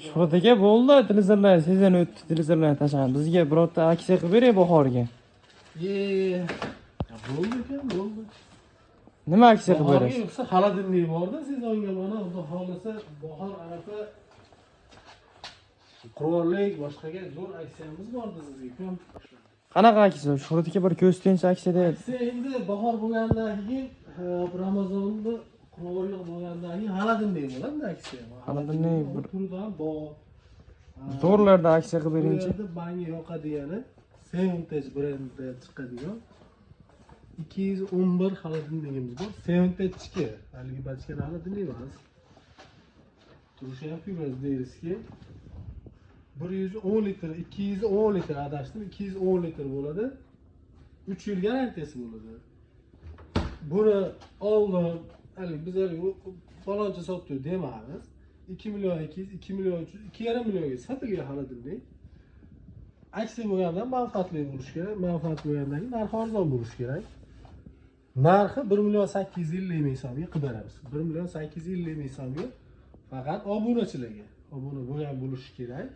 Shuhrat aka bo'ldi, televizorlar sezon o'tdi, televizorlarni tashlab. Bizga birorta aksiya qilib bering bahorga. Bo'ldi ekan, bo'ldi. Nima aksiya qilib Bahorga berasiz? yo'qsa xolodilnik borda, sezonga mana xudo xohlasa bahor anaqa qurollik boshqaga zo'r aksiyamiz bordi sizga. Qanaqa aksiya? Shuhrat aka bir ko'z tench aksiya deb. Aksiya endi bahor bo'lgandan keyin Ramazonda qurollik bo'lgandan keyin xolodilnik bo'ladi aksiya. Xolodilnik bir turdan bor. zo'rlarda aksiya qilib beringchi. Bu yerda menga yoqadigani Sevintage brendida chiqadigan 211 xolodilnikimiz bor. Sevintage 2. Haligi bachkan xolodilnik emas. Turishi ham fibroz deyilski. 110 litr, 210 litr adashdim. 210 litr bo'ladi. 3 yil garantiyasi bo'ladi. Buni oldim. Haligi biz faloncha sotdik demaymiz. 2 million 200, 2 million 300, 2,5 millionga sotilgan xolodilnik. Aksiya bo'lganda manfaatli bo'lish kerak. Manfaat bo'lgandan keyin narxi arzon bo'lish kerak. Narxi 1 million 850 ming so'mga qilib beramiz. 1 million 850 ming so'mga faqat obunachilarga. Obuna bo'lgan bo'lishi kerak.